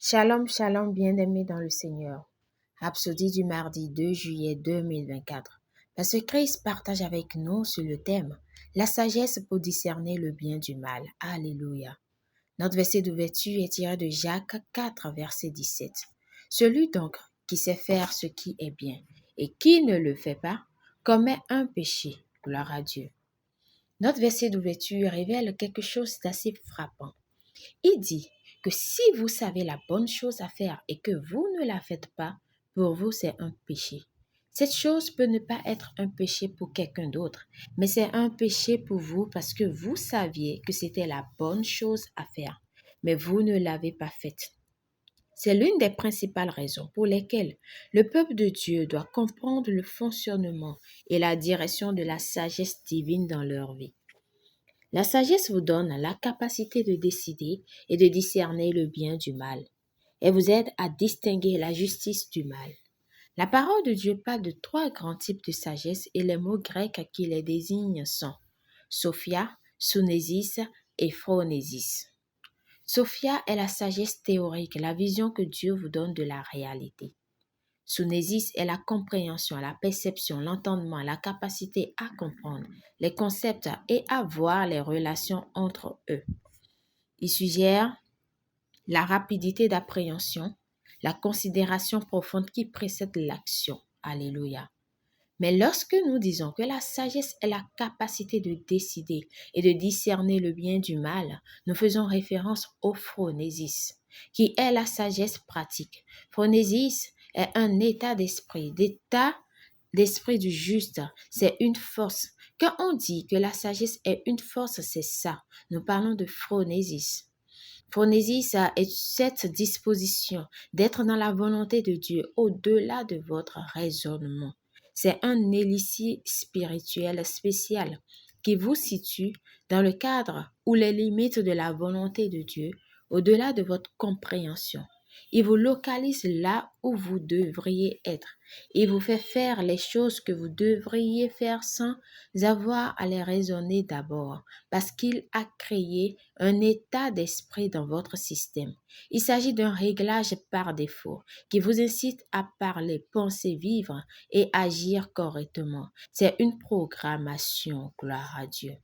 Shalom, shalom, bien-aimés dans le Seigneur. Rhapsodie du mardi 2 juillet 2024. Pasteur Christ partage avec nous sur le thème « La sagesse pour discerner le bien du mal ». Alléluia. Notre verset d'ouverture est tiré de Jacques 4, verset 17. Celui donc qui sait faire ce qui est bien et qui ne le fait pas commet un péché. Gloire à Dieu. Notre verset d'ouverture révèle quelque chose d'assez frappant. Il dit que si vous savez la bonne chose à faire et que vous ne la faites pas, pour vous c'est un péché. Cette chose peut ne pas être un péché pour quelqu'un d'autre, mais c'est un péché pour vous parce que vous saviez que c'était la bonne chose à faire, mais vous ne l'avez pas faite. C'est l'une des principales raisons pour lesquelles le peuple de Dieu doit comprendre le fonctionnement et la direction de la sagesse divine dans leur vie. La sagesse vous donne la capacité de décider et de discerner le bien du mal. Elle vous aide à distinguer la justice du mal. La parole de Dieu parle de 3 grands types de sagesse et les mots grecs qui les désignent sont Sophia, Sunésis et Phronésis. Sophia est la sagesse théorique, la vision que Dieu vous donne de la réalité. Sunésis est la compréhension, la perception, l'entendement, la capacité à comprendre les concepts et à voir les relations entre eux. Il suggère la rapidité d'appréhension, la considération profonde qui précède l'action. Alléluia. Mais lorsque nous disons que la sagesse est la capacité de décider et de discerner le bien du mal, nous faisons référence au phronésis, qui est la sagesse pratique. Phronésis est un état d'esprit du juste. C'est une force. Quand on dit que la sagesse est une force, c'est ça. Nous parlons de phronésis. Phronésis est cette disposition d'être dans la volonté de Dieu au-delà de votre raisonnement. C'est un élixir spirituel spécial qui vous situe dans le cadre ou les limites de la volonté de Dieu, au-delà de votre compréhension. Il vous localise là où vous devriez être. Il vous fait faire les choses que vous devriez faire sans avoir à les raisonner d'abord, parce qu'il a créé un état d'esprit dans votre système. Il s'agit d'un réglage par défaut qui vous incite à parler, penser, vivre et agir correctement. C'est une programmation, gloire à Dieu.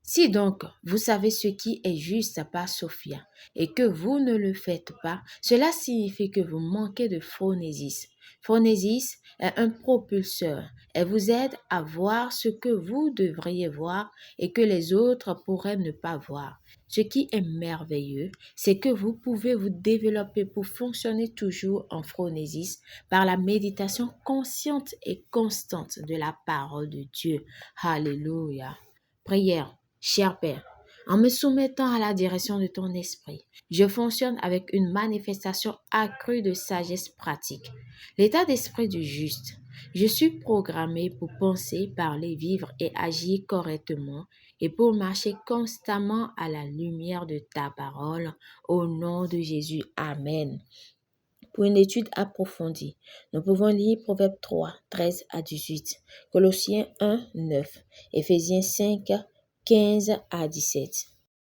Si donc vous savez ce qui est juste par Sophia et que vous ne le faites pas, cela signifie que vous manquez de phronésis. Phronésis est un propulseur. Elle vous aide à voir ce que vous devriez voir et que les autres pourraient ne pas voir. Ce qui est merveilleux, c'est que vous pouvez vous développer pour fonctionner toujours en phronésis par la méditation consciente et constante de la parole de Dieu. Alléluia. Prière. Cher Père, en me soumettant à la direction de ton esprit, je fonctionne avec une manifestation accrue de sagesse pratique. L'état d'esprit du juste. Je suis programmé pour penser, parler, vivre et agir correctement et pour marcher constamment à la lumière de ta parole. Au nom de Jésus. Amen. Pour une étude approfondie, nous pouvons lire Proverbes 3, 13 à 18, Colossiens 1, 9, Éphésiens 5, 15 à 17.